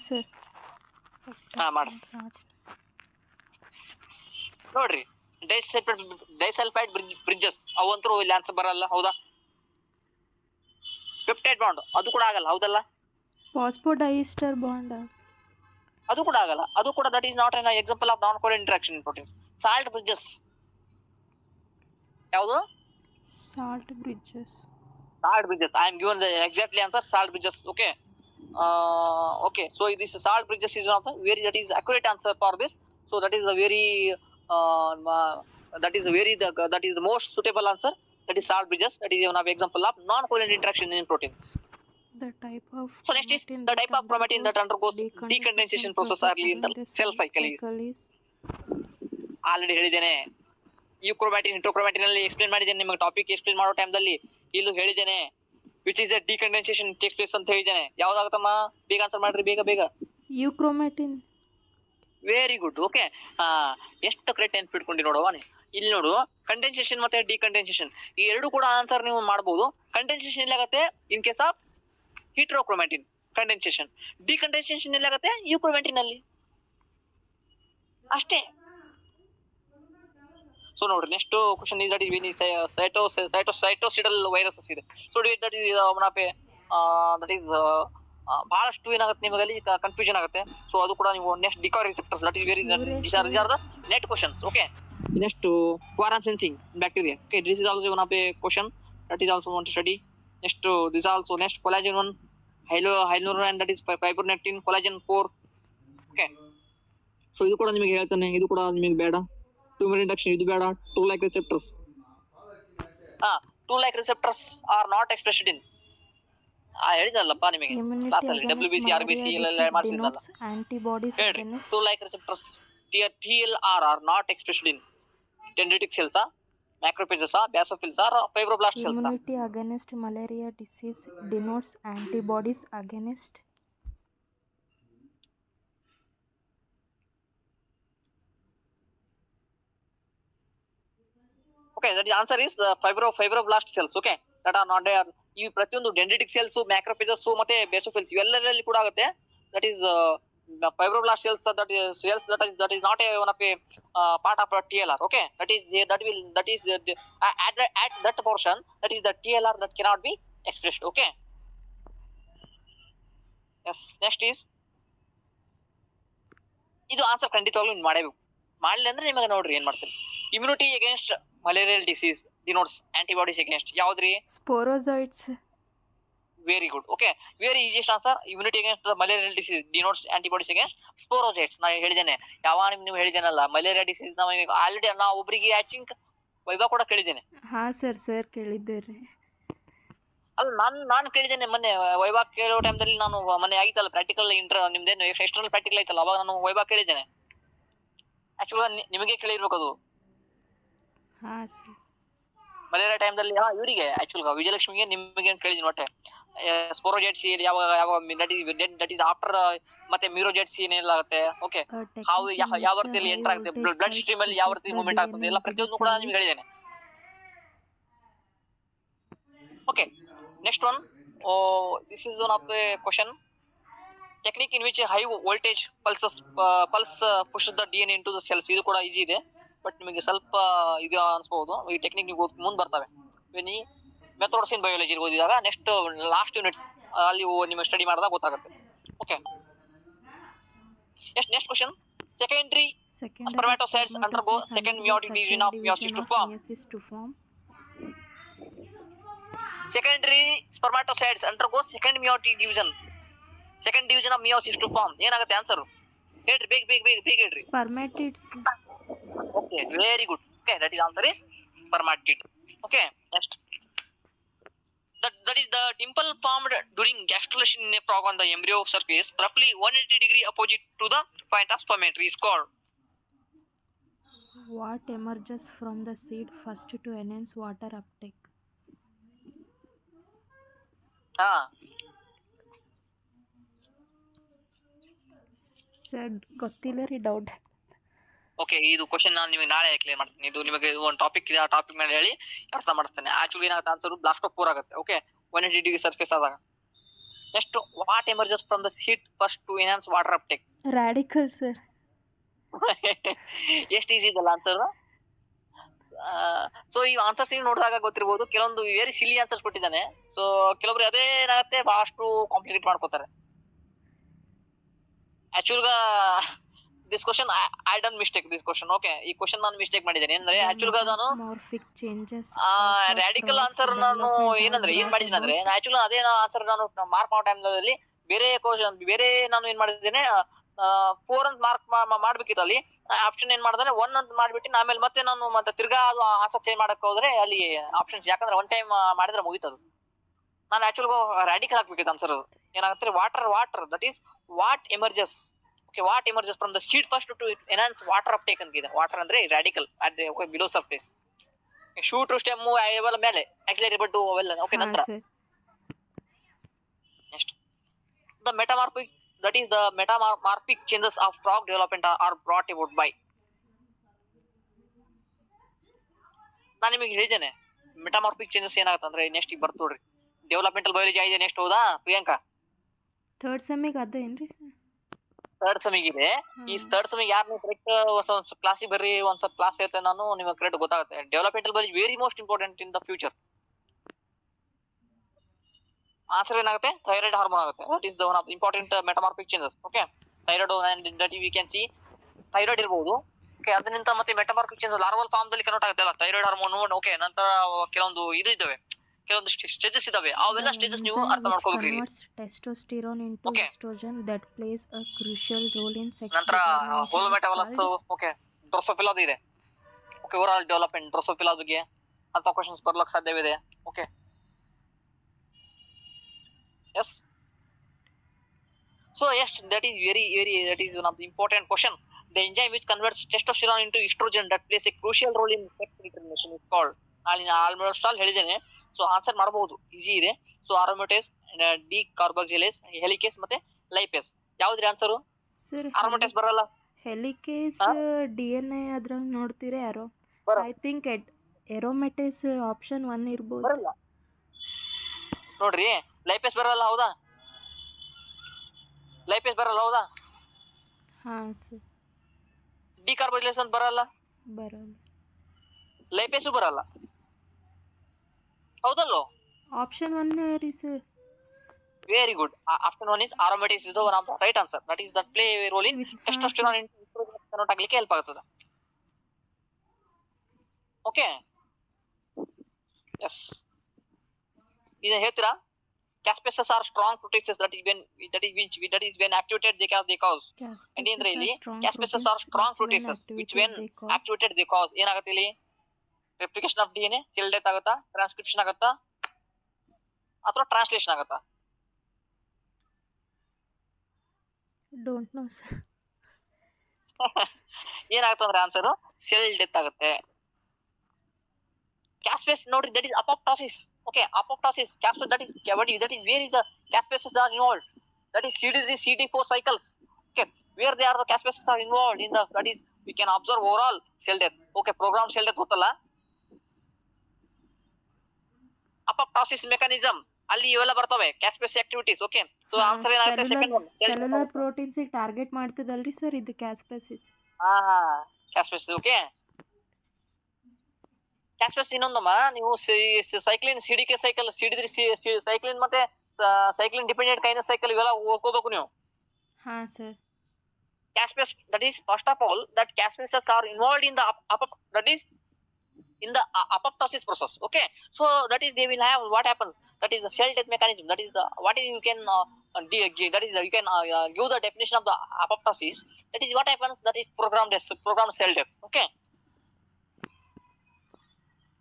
ಸರ್ ಮಾಡ್ರಿ. ನೋಡ್ರಿ, ಡೈಸಲ್ಫೈಡ್ ಬ್ರಿಡ್ಜಸ್ ಅವಂತರೂ ಇಲ್ಲಿ ಆನ್ಸರ್ ಬರಲ್ಲ, ಹೌದಾ? ಪೆಪ್ಟೈಡ್ ಬಾಂಡ್ ಅದು ಕೂಡ ಆಗಲ್ಲ, ಹೌದಲ್ಲ? ಫಾಸ್ಫೋಡೈಸ್ಟರ್ ಬಾಂಡ್ ಅದು ಕೂಡ ಆಗಲ್ಲ, ಅದು ಕೂಡ that is not an example of non-covalent interaction in protein. Salt bridges ಯಾವುದು? salt bridges. I am given the exactly answer, salt bridges. Okay, okay, so this salt bridges is one of the very, that is accurate answer for this. So that is a very that is the most suitable answer. That is salt bridges. That is one of example of non-covalent interaction in protein. The type of so next is the type of chromatin that undergoes decondensation process early in the cell cycle is already ಹೇಳಿದ್ದೇನೆ. ಯೂಕ್ರೋಮ್ಯಾಟಿನ್ ಇಂಟ್ರೋಕ್ರೋಮ್ಯಾಟಿನ್ ಅಲ್ಲಿ explain ಮಾಡಿದ್ದೇನೆ ನಿಮಗೆ. Topic explain ಮಾಡೋ ಟೈಮ್ದಲ್ಲಿ ಇಲ್ಲೂ ಹೇಳಿದ್ದೇನೆ which is a decondensation takes place ಅಂತ ಹೇಳಿದ್ದೇನೆ. ಯಾವ್ದಾಗುತ್ತಮ್ಮ? ಬೇಗ ಆನ್ಸರ್ ಮಾಡ್ರಿ, ಬೇಗ. ಯೂಕ್ರೋಮ್ಯಾಟಿನ್. Very good. ಓಕೆ, ಎಷ್ಟು ಕರೆಕ್ಟ್ ನೆನ್ಪಿಟ್ಕೊಂಡು ನೋಡುವ. ಇಲ್ಲಿ ನೋಡು, ಕಂಡೆನ್ಸೇಷನ್ ಮತ್ತೆ ಡಿಕಂಡೆನ್ಸೇಷನ್ ಈ ಎರಡು ಕೂಡ ಆನ್ಸರ್ ನೀವು ಮಾಡಬಹುದು. ಕಂಡೆನ್ಸೇಷನ್ ಎಲ್ಲಾಗತ್ತೆ in case of heterochromatin condensation, decondensation ಎಲ್ಲಾಗತ್ತೆ ಯೂಕ್ರೋಮ್ಯಾಟಿನ್ ಅಲ್ಲಿ ಅಷ್ಟೇ. ಸೊ ನೋಡ್ರಿ, next question is that is cytocidal viruses ಇದೆ. So that is that is ಬಹಳಷ್ಟು ಏನಾಗುತ್ತೆ ನಿಮಗೆ ಅಲ್ಲಿ ಕನ್ಫ್ಯೂಷನ್ ಆಗುತ್ತೆ. ಸೊ ಅದು ಕೂಡ ನೀವು next decoy receptors, that is very these are the net questions. Okay, next quorum sensing bacteria. Okay, this is also one of a question that is also want to study. Next this also next collagen 1 hyaluron, that is fibronectin, collagen 4. Okay, so ಇದು ಕೂಡ ನಿಮಗೆ ಹೇಳ್ತಾನೆ, ಇದು ಕೂಡ ನಿಮಗೆ ಬೇಡ. Tumor induction ಇದು ಬೇಡ. Toll-like receptors, toll-like receptors are not expressed in, ಹೇಳಿದಲ್ಲಪ್ಪ ನಿಮಗೆ ಕ್ಲಾಸ್ ಅಲ್ಲಿ WBC RBC ಎಲ್ಲ ಮಾಡ್ತಿದ್ದಲ್ಲ. Antibodies against toll-like receptors TLR are not expressed in dendritic cells, macrophages, basophils, or fibroblast cells. Immunity against malaria disease denotes antibodies against okay, that the answer is the fibroblast cells. Okay, that are not there, ಈ ಪ್ರತಿಯೊಂದು ಡೆಂಡ್ರಿಟಿಕ್ cells, macrophages ಮತ್ತೆ basophils ಇವೆಲ್ಲರಲ್ಲಿ ಕೂಡ ಆಗುತ್ತೆ. That is fibroblast cells, that is not a one of a part of a TLR. Okay, that is at that portion, that is the TLR that cannot be expressed. Okay, yes. Next is ಇದು ಆನ್ಸರ್ ಖಂಡಿತವಾಗ್ಲೂ ನೀವು ಮಾಡಬೇಕು. ಮಾಡಲಿ ಅಂದ್ರೆ ನಿಮಗೆ ನೋಡ್ರಿ ಏನ್ ಮಾಡ್ತೀರಿ. Immunity against malarial disease denotes antibodies against ಯಾವ್ದ್ರಿ? Sporozoites. Very good. Okay, very easiest answer. Immunity against malarial disease denotes antibodies against sporozoites. ನಾನು ಹೇಳಿದ್ದೇನೆ, ಯಾವಾಗ ನೀವು ಹೇಳಿದ್ದೇನಲ್ಲ ಮಲೇರಿಯಾ ಡಿಸೀಸ್, ನಾವು ಆಲ್ರೆಡಿ ನಾವು ಒಬ್ಬರಿಗೆ ಐ ಥಿಂಕ್ ವೈಭವ ಕೂಡ ಕೇಳಿದ್ದೇನೆ. ಹಾ ಸರ್ ಕೇಳಿದ್ದೇನೆ. ಅಲ್ಲ, ನಾನು ಕೇಳಿದ್ದೇನೆ ಮೊನ್ನೆ ವೈಭವ ಕೇಳೋ ಟೈಮ್ದಲ್ಲಿ. ನಾನು ಮೊನ್ನೆ ಆಗಿತ್ತಲ್ಲ ಪ್ರಾಕ್ಟಿಕಲ್ ನಿಮ್ದೇನು ಎಕ್ಸ್ಟರ್ನಲ್ ಪ್ರಾಕ್ಟಿಕಲ್ ಆಯ್ತಲ್ಲ, ಅವಾಗ ನಾನು ವೈಭವ ಕೇಳಿದ್ದೇನೆ. ಆಕ್ಚುಲಿ ನಿಮಗೆ ಕೇಳಿರ್ಬೇಕು ಅದು. ಹಾ ಸರ್, ಮಲೇರಿಯಾ ಟೈಮ್ದಲ್ಲಿ ಇವರಿಗೆ ಆಕ್ಚುಲ್ ವಿಜಯಲಕ್ಷ್ಮಿಗೆ ನಿಮಗೆ ಕೇಳಿದ್ದೀನಿ ಒಟ್ಟೆ. ಸ್ಪೋರೋಜೈಟ್ಸ್ ಯಾವ ದಟ್ ಈಸ್ ಆಫ್ಟರ್, ಮತ್ತೆ ಮ್ಯೂರೋಜೈಟ್ಸ್ ಏನೆಲ್ಲ ಆಗುತ್ತೆ. ಓಕೆ, ಯಾವ ರೀತಿಯಲ್ಲಿ ಎಂಟರ್ ಆಗುತ್ತೆ, ಬ್ಲಡ್ ಸ್ಟ್ರೀಮ್ ಅಲ್ಲಿ ಯಾವ ರೀತಿ ಮೂವ್ಮೆಂಟ್ ಆಗ್ತದೆ, ಎಲ್ಲ ಪ್ರತಿಯೊಂದು ಕೂಡ ನಿಮ್ಗೆ ಹೇಳಿದ್ದೇನೆ. Okay, next one. This is one of the question. Technique in which high voltage pulse pushes the DNA into the cells. ಇದು ಕೂಡ ಈಸಿ ಇದೆ, ಬಟ್ ನಿಮಗೆ ಸ್ವಲ್ಪ ಇದು ಅನ್ಸ್ಬಹುದು. ಈ ಟೆಕ್ನಿಕ್ ನೀವು ಮುಂದೆ ಬರ್ತವೆ. ಮೆಥಡ್ಸ್ ಇನ್ ಬಯಾಲಜಿ ಓದಿದಾಗ ನೆಕ್ಸ್ಟ್ ಲಾಸ್ಟ್ ಯೂನಿಟ್ ಅಲ್ಲಿ ನಿಮಗೆ ಸ್ಟಡಿ ಮಾಡಿದಾಗ ಗೊತ್ತಾಗುತ್ತೆ. Okay, next question. Secondary spermatocytes undergo second meiotic division of meiosis to form. Secondary spermatocytes undergo second meiotic division. Second division of meiosis to form. ಏನಾಗುತ್ತೆ answer ಹೇಳ್ರಿ, ಬೇಗ ಹೇಳ್ರಿ. ಸ್ಪರ್ಮ್ಯಾಟಿಡ್ಸ್. Okay, very good. Okay, that is answer is spermatid. Okay, next. That is the dimple formed during gastrulation in a frog on the embryo surface, roughly 180 degree opposite to the point of spermatory, is called. What emerges from the seed first to enhance water uptake? Sir ಗೊತ್ತಿಲ್ಲ ರೀ, doubt. Okay, ಇದು question ನಾನು ನಿಮಗೆ ನಾಳೆ clear ಮಾಡ್ತೀನಿ. ಇದು ನಿಮಗೆ ಒಂದು ಟಾಪಿಕ್ ಇದೆ, ಆ ಟಾಪಿಕ್ ಮೇಲೆ ಹೇಳಿ ಅರ್ಥ ಮಾಡಿಸ್ತೇನೆ. ಆಕ್ಚುಲಿ ಏನಾಗುತ್ತೆ ಆನ್ಸರ್ ಬ್ಲಾಸ್ಟ್ ಆಫ್ 4 ಆಗುತ್ತೆ. ಓಕೆ, 180 ಡಿಗ್ರಿ ಸರ್ಫೇಸ್ ಆದಾಗ. Next, what emerges from the seed first to enhance water uptake? Radical sir. ಎಷ್ಟು ಈಸಿ ಇದಲ್ಲ ಆನ್ಸರ್. ಸೊ ಈ ಆನ್ಸರ್ಸ್ ನೀವು ನೋಡಿದಾಗ ಗೊತ್ತಿರಬಹುದು, ಕೆಲವೊಂದು ವೆರಿ ಸಿಲಿ ಆನ್ಸರ್ಸ್ ಕೊಟ್ಟಿದ್ದಾನೆ. ಸೊ ಕೆಲವೊಬ್ರು ಅದೇ ಏನಾಗುತ್ತೆ ಬಹಳಷ್ಟು ಕಾಂಪ್ಲಿಕೇಟ್ ಮಾಡ್ಕೋತಾರೆ. Actual this question I done mistake this question. Okay, ಈ ಕ್ವಶನ್ ನಾನು ಮಿಸ್ಟೇಕ್ ಮಾಡಿದ್ದೇನೆ. ಅಂದ್ರೆ ಆಕ್ಚುಲ್ ನಾನು ರಾಡಿಕಲ್ ಆನ್ಸರ್ ನಾನು ಏನಂದ್ರೆ ಏನ್ ಮಾಡಿದ್ದೀನಿ ಅಂದ್ರೆ, ಆಕ್ಚುಲ್ ಅದೇ ಆನ್ಸರ್ ನಾನು ಮಾರ್ಕ್ ಮಾಡೋ ಟೈಮ್ದಲ್ಲಿ ಬೇರೆ ಕ್ವಶನ್ ಬೇರೆ ನಾನು ಏನ್ ಮಾಡಿದ್ದೇನೆ 4 ಅಂತ ಮಾರ್ಕ್ ಮಾಡ್ಬೇಕಿತ್ತು. ಅಲ್ಲಿ ಆಪ್ಷನ್ ಏನ್ ಮಾಡಿದ್ರೆ 1 ಅಂತ ಮಾಡ್ಬಿಟ್ಟು ಆಮೇಲೆ ಮತ್ತೆ ತಿರ್ಗಾ ಅದು ಆನ್ಸರ್ ಚೇಂಜ್ ಮಾಡಕ್ ಹೋದ್ರೆ ಅಲ್ಲಿ ಆಪ್ಷನ್ಸ್, ಯಾಕಂದ್ರೆ 1 ಟೈಮ್ ಮಾಡಿದ್ರೆ ಮುಗಿತದು. ನಾನು ಆಕ್ಚುಲ್ ರಾಡಿಕಲ್ ಹಾಕ್ಬೇಕಿತ್ತು ಆನ್ಸರ್. ಏನಾಗುತ್ತೆ water that is what emerges. Okay, what emerges from the seed first to enhance water uptake ಅಂತಿದೆ. ವಾಟರ್ ಅಂದ್ರೆ radical at the below surface. Shoot to stem ಅವೆಲ್ಲ ಮೇಲೆ, accelerate to ಅವೆಲ್ಲ. Okay, ನಂತರ next the metamorphic, that is the metamorphic changes of frog development are brought about by. ನಾನು ನಿಮಗೆ ಹೇಳಿದ್ದೇನೆ metamorphic changes ಏನಾಗುತ್ತೆ ಅಂದ್ರೆ ನೆಕ್ಸ್ಟ್ ಈಗ ಬರ್ತೋಡ್ರಿ. ಡೆವಲಪ್ಮೆಂಟಲ್ ಬಯಾಲಜಿ ಆಗಿದೆ ನೆಕ್ಸ್ಟ್, ಹೌದಾ ಪ್ರಿಯಾಂಕಾ? ಥರ್ಡ್ ಸೆಮಿಗೆ ಅದೇನ್ರಿ ಸರ್? ಥರ್ಡ್ ಸೆಮಿಗೆ ಇದೆ. ಈ ಥರ್ಡ್ ಸೆಮಿಗೆ ಯಾರು ಕರೆಕ್ಟ್ ಒಂದ್ ಕ್ಲಾಸಿಗೆ ಬರ್ರಿ, ಒಂದ್ ಸ್ವಲ್ಪ ಕ್ಲಾಸ್ ಇರುತ್ತೆ, ನಾನು ನಿಮಗೆ ಕರೆಕ್ಟ್ ಗೊತ್ತಾಗುತ್ತೆ. Developmental biology very most important in the future. Answer ಏನಾಗುತ್ತೆ? ಥೈರಾಯ್ಡ್ ಹಾರ್ಮೋನ್ ಆಗುತ್ತೆ. That is the one of important metamorphic changes. Okay, thyroid that we can see thyroid ಇರಬಹುದು. ಓಕೆ, ಅದರಿಂದ ಮತ್ತೆ ಮೆಟಾಮಾರ್ಫಿಕ್ ಚೇಂಜಸ್ ಲಾರ್ವಲ್ ಫಾರ್ಮ್ ದಲ್ಲಿ convert ಆಗುತ್ತೆ ಅಲ್ಲ thyroid hormone. Okay, ನಂತರ ಕೆಲವೊಂದು ಇದು ಇದಾವೆ, ಕೆಲವೊಂದು ಸ್ಟೇಜಸ್ ಇದಾವೆ, ಅವೆಲ್ಲ ಸ್ಟೇಜಸ್ ನೀವು ಅರ್ಥ ಮಾಡ್ಕೋಬೇಕ್ರಿ. Testosterone into estrogen that plays a crucial role in sex. ನಂತರ ಹೋಲೋಮೆಟಾಬಲಸ್. ಓಕೆ, ಡ್ರೋಸೋಫಿಲಾ ಇದೆ. ಓಕೆ, ಓವರ್ ಡೆವಲಪ್ಮೆಂಟ್ ಡ್ರೋಸೋಫಿಲಾ ಬಗ್ಗೆ ಅಂತ ಕ್ವೆಶ್ಚನ್ಸ್ ಬರ್ಲಕ್ಕೆ ಸಾಧ್ಯವಿದೆ. Okay, yes. So yes, that is that is one of the important question. The enzyme which converts testosterone into estrogen that plays a crucial role in sex determination is called. Almost all ಹೇಳಿದ್ದೇನೆ. So answer ಮಾಡಬಹುದು, easy ಇದೆ. So ಆರೋಮೆಟೇಸ್, D carboxylase, helicase ಮತ್ತೆ lipase. ಯಾವ್ದ್ರಿ answer? ಆರೋಮೆಟೇಸ್ ಬರಲ್ಲ. Helicase DNA ಅದ್ರಾಗ ನೋಡ್ತೀರಾ ಯಾರೋ? I think ಎರೋಮೆಟೇಸ್ option 1 ಇರಬಹುದು. ಬರಲ್ಲ. ನೋಡ್ರಿ ಲೈಪೇಸ್ ಬರಲ್ಲ ಹೌದಾ? ಲೈಪೇಸ್ ಬರಲ್ಲ ಹೌದಾ? ಹಾಂ ಸರ್. ಡಿಕಾರ್ಬೊಲೇಷನ್ ಬರಲ್ಲ, ಬರಲ್ಲ. ಲೈಪೇಸು ಬರಲ್ಲ ಹೌದಲ್ಲೋ? ಆಪ್ಷನ್ 1 ರೀ sir. Very good. Option 1 is aromatics is the one of the right answer. That is that play a role in testosterone convert ಆಗ್ಲಿಕ್ಕೆ ಹೆಲ್ಪ್ ಆಗ್ತದೆ. Okay, yes. ಇದು ಹೇಳ್ತೀರಾ? Caspases are strong proteases that is when activated they cause. ಅಂದ್ರೆ ಇಲ್ಲಿ Caspases are strong proteases which when activated they cause ಏನಾಗುತ್ತೆ ಇಲ್ಲಿ? Replication of DNA, cell death ಆಗುತ್ತಾ, transcription ಆಗುತ್ತಾ ಅಥವಾ ಟ್ರಾನ್ಸ್ಲೇಷನ್ ಆಗುತ್ತಾ? Don't know sir. ಏನಾಗುತ್ತೆ ಆನ್ಸರ್ ಸೆಲ್ ಡೆತ್ ಆಗುತ್ತೆ. Caspase ನೋಡ್ರಿ, that is apoptosis. Okay, apoptosis, caspase, that is where is the caspases are involved. That is CD3 CD4 cycles. Okay, where they are the caspases are involved in the, that is we can observe overall cell death. Okay, programmed cell death ಗೊತ್ತಲ್ಲ, apoptosis mechanism ಅಲ್ಲಿ ಇವೆಲ್ಲ ಬರ್ತವೆ caspase activities. Okay, so answer ಏನಾಗುತ್ತೆ? Second one, cellular proteins target ಮಾಡ್ತದಲ್ರಿ sir ಇದು caspases. caspase. Okay, caspase ಇನ್ನೊಂದಮ್ಮ, ನೀವು cyclin CDK cycle, CD3 cyclin ಮತ್ತೆ ಸೈಕ್ಲಿನ್ ಡಿಪೆಂಡೆಂಟ್ ಕೈನಸ್ ಸೈಕಲ್ ಇವೆಲ್ಲ ಓದ್ಕೋಬೇಕು ನೀವು. ಹಾ sir. Caspase, that is first of all that caspases are involved in the apoptosis process. Okay, so that is they will have what happens, that is the cell death mechanism. That is the what is you can that is you can give the definition of the apoptosis. That is what happens, that is programmed cell death. Okay,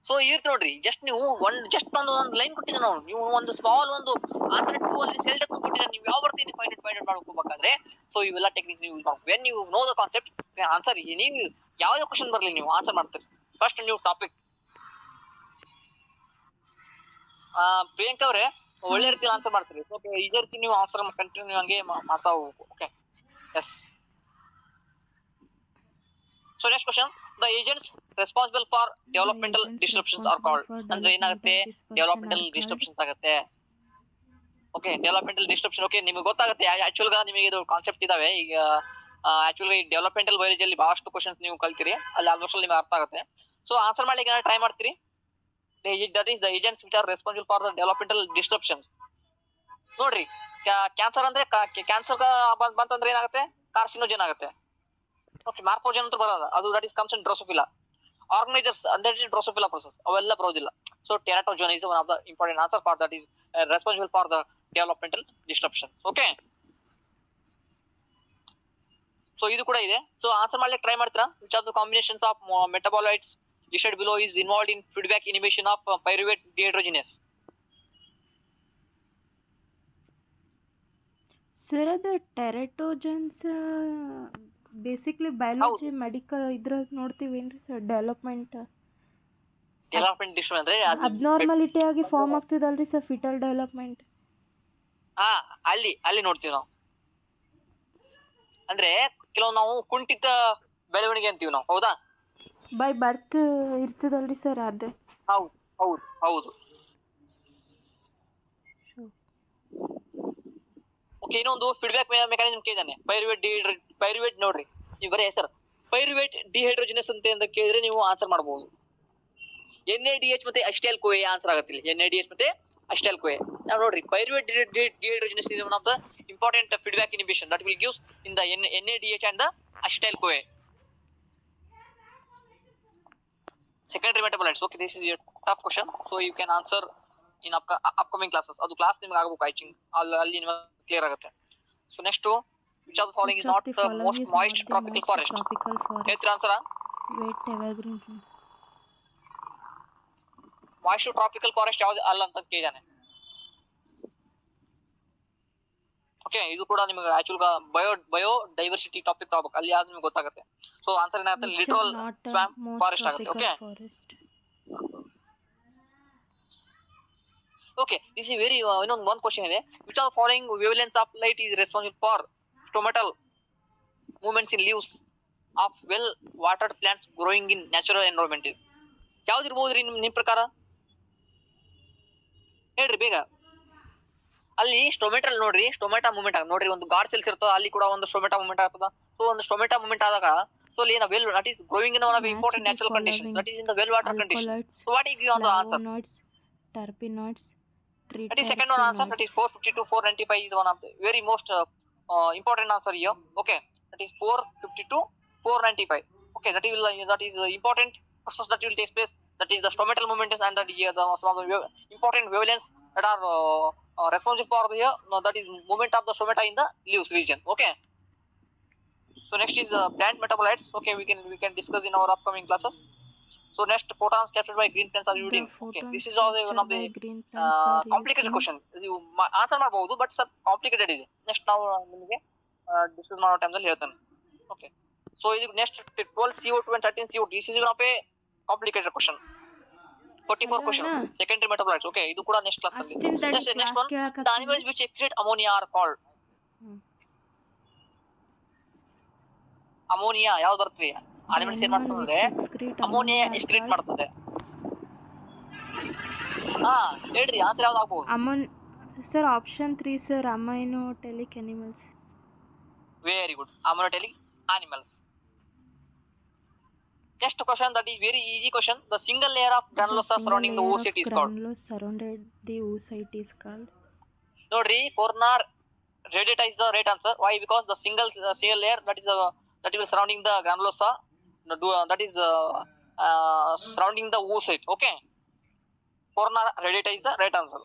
so ಇರ್ತ ನೋಡ್ರಿ, just ನೀವು ಒಂದು line ಕೊಟ್ಟಿದ್ದೆ ನಾವು, ನೀವು ಒಂದು small ಒಂದು answer 2 ಅಲ್ಲಿ ಸೆಲ್ ಡೆತ್ ಕೊಟ್ಟಿದ್ದೆ, ನೀವು ಯಾವ ಬರ್ತೀನಿ ಫೈಂಡ್ ಔಟ್ ಮಾಡ್ಕೋಬೇಕಾದ್ರೆ ಸೊ ಇವೆಲ್ಲ ಟೆಕ್ನಿಕ್ಸ್ ನೀವು ಯೂಸ್ ಮಾಡ್ಬೇಕು. ವೆನ್ ನೀವು ನೋ ದ ಕಾನ್ಸೆಪ್ಟ್ ಆನ್ಸರ್, ನೀವು ಯಾವುದೇ ಕ್ವಶನ್ ಬರಲಿ ನೀವು ಆನ್ಸರ್ ಮಾಡ್ತೀರಿ. ಫಸ್ಟ್ ನೀವು ಟಾಪಿಕ್ ಪ್ರಿಯಾಂಕ ಅವರೇ ಒಳ್ಳೆ ರೀತಿಯಲ್ಲಿ ಆನ್ಸರ್ ಮಾಡ್ತೀರಿ. ಸೊ ಇದೇ ರೀತಿ ನೀವು ಆನ್ಸರ್ ಕಂಟಿನ್ಯೂ ಹಂಗೆ ಮಾಡ್ತಾ ಹೋಗ್ಬೇಕು. Okay, yes. So next question, the agents responsible for developmental disruptions are called. ಅಂದ್ರೆ ಏನಾಗುತ್ತೆ? ಡೆವಲಪ್ಮೆಂಟಲ್ ಡಿಸ್ಟ್ರಪ್ಷನ್ಸ್ ಆಗುತ್ತೆ. Okay, developmental disruption. ಓಕೆ, ನಿಮಗೆ ಗೊತ್ತಾಗುತ್ತೆ ಆಕ್ಚುಲ್ గా ನಿಮಗೆ ಇದು ಕಾನ್ಸೆಪ್ಟ್ ಇದಾವೆ. ಈಗ ಆಕ್ಚುಲಿ ಡೆವಲಪ್ಮೆಂಟಲ್ ಬಯಾಲಜಿಯಲ್ಲಿ ಬಹಳಷ್ಟು ಕ್ವಶನ್ಸ್ ನೀವು ಕಲ್ತಿರಿ, ಅಲ್ಲಿ ಆಲ್ಮೋಸ್ಟ್ ನಿಮಗೆ ಅರ್ಥ ಆಗುತ್ತೆ. ಸೊ ಆನ್ಸರ್ ಮಾಡ್ಲಿಕ್ಕೆ ಟ್ರೈ ಮಾಡ್ತೀರಿ. That is the agents which are responsible for the developmental disruptions. ನೋಡ್ರಿ, ಕ್ಯಾನ್ಸರ್ ಅಂದ್ರೆ ಕ್ಯಾನ್ಸರ್ ಬಂತಂದ್ರೆ ಏನಾಗುತ್ತೆ? ಕಾರ್ಸಿನೋಜನ್ ಆಗುತ್ತೆ. ಓಕೆ, ಮಾರ್ಕೋಜನ್ ಅಂತ ಬರಲ್ಲ, ಅದು that is comes in Drosophila. Organisers that is Drosophila process, ಅವೆಲ್ಲ ಬರೋದಿಲ್ಲ. So teratogen is one of the important answer for that is responsible for the developmental disruption. Okay, so ಇದು ಕೂಡ ಇದೆ. ಸೊ ಆನ್ಸರ್ ಮಾಡ್ಲಿಕ್ಕೆ try ಮಾಡ್ತೀರಾ? Which are the combinations of metabolites listed below is involved in feedback inhibition of pyruvate dehydrogenase? Sir ಅದು ಟೆರಟೋಜನ್ಸ್ basically biology medical ಇದ್ರಾಗ ನೋಡ್ತೀವೇನ್ರಿ sir? Development disruption ಅಂದ್ರೆ abnormality ಆಗಿ form ಆಗ್ತಿದಲ್ರಿ sir, foetal development. ಅಲ್ಲಿ ನೋಡ್ತೀವಿ ನಾವು. ಅಂದ್ರೆ ಕೆಲವು ನಾವು ಕುಂಠಿತ ಬೆಳವಣಿಗೆ ಅಂತೀವಿ ನಾವು, ಹೌದಾ? ಬೈ ಬರ್ತ್ ಇರ್ತದಲ್ರಿ ಸರ್ ಅದು. ಹೌದು. ಓಕೆ, ಇನ್ನೊಂದು ಫೀಡ್ಬ್ಯಾಕ್ ಮೆಕಾನಿಸಮ್ ಕೇಳಿದಾನೆ, ಪೈರುವೇಟ್. ನೋಡ್ರಿ, ನೀವು ಬರೀ ಹೆಸರು ಪೈರುವೇಟ್ ಡಿಹೈಡ್ರೋಜಿನಸ್ ಅಂತ ಕೇಳಿದ್ರೆ ನೀವು ಆನ್ಸರ್ ಮಾಡಬಹುದು. NADH ಮತ್ತೆ ಅಸ್ಟೈಲ್ ಕೋಯೆ ಆನ್ಸರ್ ಆಗುತ್ತೆ ಇಲ್ಲಿ. NADH ಮತ್ತೆ ಅಸ್ಟೈಲ್ ಕೋಯೆ. ನಾವು ನೋಡ್ರಿ, pyruvate ಡಿಹೈಡ್ರೋಜಿನಸ್ is one of the important feedback inhibition that will gives in the NADH and the acetyl CoA. Secondary metabolites. Okay, this is your tough question, so you can answer in upcoming classes. ಅದು class ನಿಮಗೆ ಆಗಬೇಕು, I think ಅಲ್ಲಿ ನಿಮಗೆ clear ಆಗುತ್ತೆ. So next, which of the following is not the most moist tropical forest? ಹೇಳ್ತೀರಾ answer? Wet evergreen. Moist tropical forest ಯಾವ್ದು ಅಲ್ಲ ಅಂತ ಕೇಳಿದಾನೆ. ಓಕೆ, ಇದು ಕೂಡ ನಿಮಗೆ ಆಕ್ಚುಲ್ ಬಯೋ ಡೈವರ್ಸಿಟಿ ಟಾಪಿಕ್ ತಗೋಬೇಕು, ಅಲ್ಲಿ ಯಾವ್ದು ನಿಮಗೆ ಗೊತ್ತಾಗುತ್ತೆ. ಸೊ ಆನ್ಸರ್ ಏನಾಗುತ್ತೆ? ಲಿಟರಲ್ ಸ್ವಾಂಪ್ ಫಾರೆಸ್ಟ್ ಆಗುತ್ತೆ. ಓಕೆ, ದಿಸ್ ಇಸ್ ವೆರಿ ಇನ್ನೊಂದು ಒಂದು ಕ್ವಶನ್ ಇದೆ. Which are following wavelength of light is responsible for stomatal movements in leaves of well watered plants growing in natural environment? ಯಾವ್ದು ಇರ್ಬೋದ್ರಿ ನಿಮ್ ಪ್ರಕಾರ? ಹೇಳ್ರಿ ಬೇಗ. ಅಲ್ಲಿ ಸ್ಟೊಮೆಟಲ್ ನೋಡ್ರಿ, ಸ್ಟೊಮೆಟಾ ಮೂವ್ಮೆಂಟ್ ಆಗ ನೋಡ್ರಿ, ಒಂದು ಗಾರ್ಡ್ ಸೆಲ್ಸ್ ಇರ್ತದ, ಅಲ್ಲಿ ಕೂಡ ಒಂದು ಸ್ಟೊಮೆಟಾ ಮೂವ್ಮೆಂಟ್ ಆಗ್ತದ. ಸೊ ಒಂದು ಸ್ಟೊಮೆಟಾ ಮೂವ್ಮೆಂಟ್ ಆದಾಗ ಸೊ ಅಲ್ಲಿ well that is growing in one of important natural conditions, that is in the well water condition. So what is give on the answer? Terpenoids, That is second one answer. That is 452, 495 is one of the very most important answer here. Okay, that is 452, 495. Okay, that is important process that will take place. That is the stomatal movement and that here some of the important wavelengths that are responsible for the that is movement of the stomata in the leaves region. Okay. So next is plant metabolites. Okay, we can discuss in our upcoming classes. So next, photons captured by green plants are emitting. Okay, this is also one of the complicated question. You answer ಮಾಡಬಹುದು, but ಸ್ವಲ್ಪ complicated ಇದೆ. Next ನಾವು ನಿಮಗೆ discuss ಮಾಡೋ time ಅಲ್ಲಿ ಹೇಳ್ತೇನೆ. Okay. So ಇದು next 12 CO2 and 13 CO2. This is one of a complicated question. 44 question. Secondary metabolites. Okay, ಇದು ಕೂಡ next class ಅಲ್ಲಿ. Next one, the animals which excrete ammonia are called. Ammonia ಯಾವ್ದು ಬರ್ತದೆ? Animals ಏನ್ ಮಾಡ್ತದೆ? ಅಮೋನಿಯಾ ಎಕ್ಸ್ಕ್ರೀಟ್ ಮಾಡ್ತದೆ. ಹೇಳ್ರಿ ಆನ್ಸರ್ ಯಾವ್ದು ಆಗ್ಬೋದು? Sir option 3 sir, aminotelic animals. Very good, aminotelic animals. Next question, that is very easy question. The single layer of granulosa surrounding the oocyte is called. Granules surrounded the oocyte is called. ನೋಡ್ರಿ, corona radiata is the right answer. Why? Because the single cell layer that will surrounding the granulosa, that is surrounding the oocyte. Okay, corona radiata is the right answer.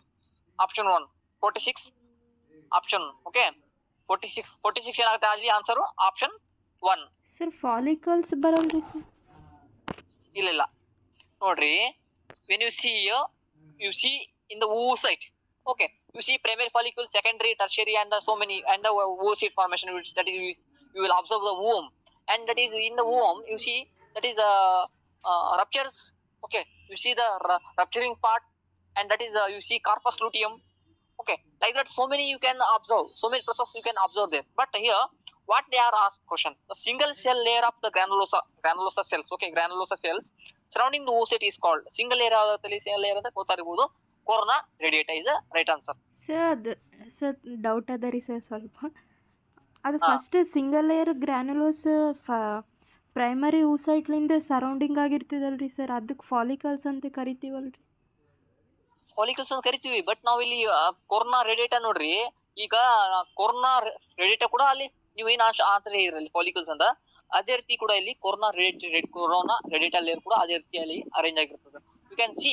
Option 1, 46 option. Okay, 46 ಏನಾಗುತ್ತೆ ಅಲ್ಲಿ ಆನ್ಸರ್? Option 1. Sir follicles ಬರಲ್ರಿ sir? ಇಲ್ಲ ನೋಡ್ರಿ, when you see here, you see in the oocyte. Okay, you see primary follicle, secondary, tertiary, and so many, and the oocyte formation, which that is you will observe the womb, and that is in the womb you see that is ruptures. Okay, you see the rupturing part, and that is you see corpus luteum. Okay, like that so many you can observe, so many processes you can observe there. But here what they are asked question, the single cell layer of the granulosa cells. Okay, granulosa cells surrounding the oocyte is called single layer ಅಂತ ಗೊತ್ತಾಗಿರಬಹುದು. corona radiata is the right answer. Sir doubt ಅದ ರೀ sir ಸ್ವಲ್ಪ. ಅದು first single layer granulosa primary oocyteಲಿಂದ surrounding ಆಗಿರ್ತದಲ್ರಿ sir, ಅದಕ್ಕೆ follicles ಅಂತ ಕರಿತೀವಲ್ರಿ? ಫಾಲಿಕಲ್ಸ್ ಅಂತ ಕರಿತೀವಿ, ಬಟ್ ನಾವು ಇಲ್ಲಿ ಕೊರೋನಾ ರೇಡಿಯೇಟಾ ನೋಡ್ರಿ, ಈಗ ಕೊರೋನಾ ರೇಡಿಯೇಟಾ ಕೂಡ ಅಲ್ಲಿ ನೀವು ಏನ್ ಆನ್ಸರ್ ಇರಲಿ ಫಾಲಿಕಲ್ಸ್ ಅಂತ, ಅದೇ ರೀತಿ ಕೂಡ ಇಲ್ಲಿ ಕೊರೋನಾ ರೇಡಿಯೇಟಾ ಲೇಯರ್ ಕೂಡ ಅದೇ ರೀತಿಯಲ್ಲಿ ಅರೇಂಜ್ ಆಗಿರ್ತದೆ. ಯು ಕ್ಯಾನ್ ಸಿ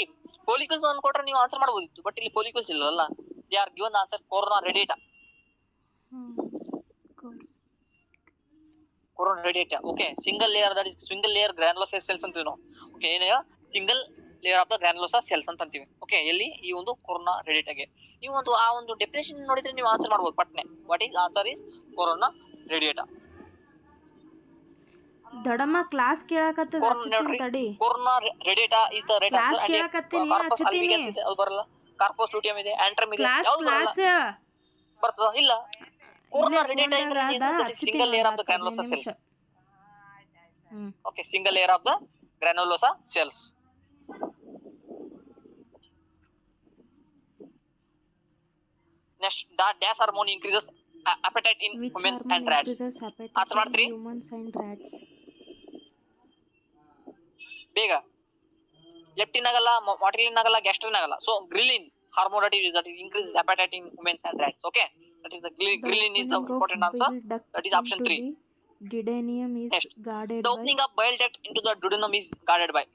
ಫಾಲಿಕಲ್ಸ್ ಅನ್ಕೊಟ್ರೆ ನೀವು ಆನ್ಸರ್ ಮಾಡಬಹುದಿತ್ತು, ಬಟ್ ಇಲ್ಲಿ ಫಾಲಿಕಲ್ಸ್ ಇಲ್ಲಲ್ಲ. They are given answer corona radiata. Corona radiata. Okay, single layer, that is single layer granulosa cells ಅಂತೀವಿ ನಾವು. ಓಕೆ, ಏನೇಯ single layer of the granulosa cells ಅಂತ ಅಂತೀವಿ. ಓಕೆ, ಎಲ್ಲಿ ಈ ಒಂದು ಕೊರೋನಾ ರೇಡಿಯೇಟಾಗೆ ನೀವು ಆ ಒಂದು ಡೆಫಿನೇಷನ್ ನೋಡಿದ್ರೆ ನೀವು ಆನ್ಸರ್ ಮಾಡಬಹುದು ಪಟ್ನೆ. What is answer is corona radiata. ದೊಡಮ್ಮ ಕ್ಲಾಸ್ ಕೇಳಕತ್ತದ, ತಡಿ. Corona radiata is the right answer. Class ಕೇಳಕತ್ತೀನಿ, ಹಚ್ಚತೀನಿ. ಅದು ಬರಲ್ಲ. ಕಾರ್ಪಸ್ ಲೂಟಿಯಂ ಇದೆ, ಆಂಟ್ರಮ್ ಇದೆ, ಯಾವುದು ಕ್ಲಾಸ್ ಬರ್ತದ? ಇಲ್ಲ. Corona radiata is single layer of the granulosa cells. Okay, single layer of the granulosa cells. Next, dash hormone increases appetite in humans and rats. Answer ಮಾಡ್ತೀರಿ? Humans and rats. ಬೇಗ. Leptin ಆಗಲ್ಲ, ಮಾರ್ಟಿಲಿನ್ ಆಗಲ್ಲ, gastrin ಆಗಲ್ಲ. So ghrelin hormone that is increases appetite in humans and rats. Okay, that is the ghrelin is the important answer. That is option 3. Duodenum is guarded by. The opening of bile duct into the duodenum is guarded by.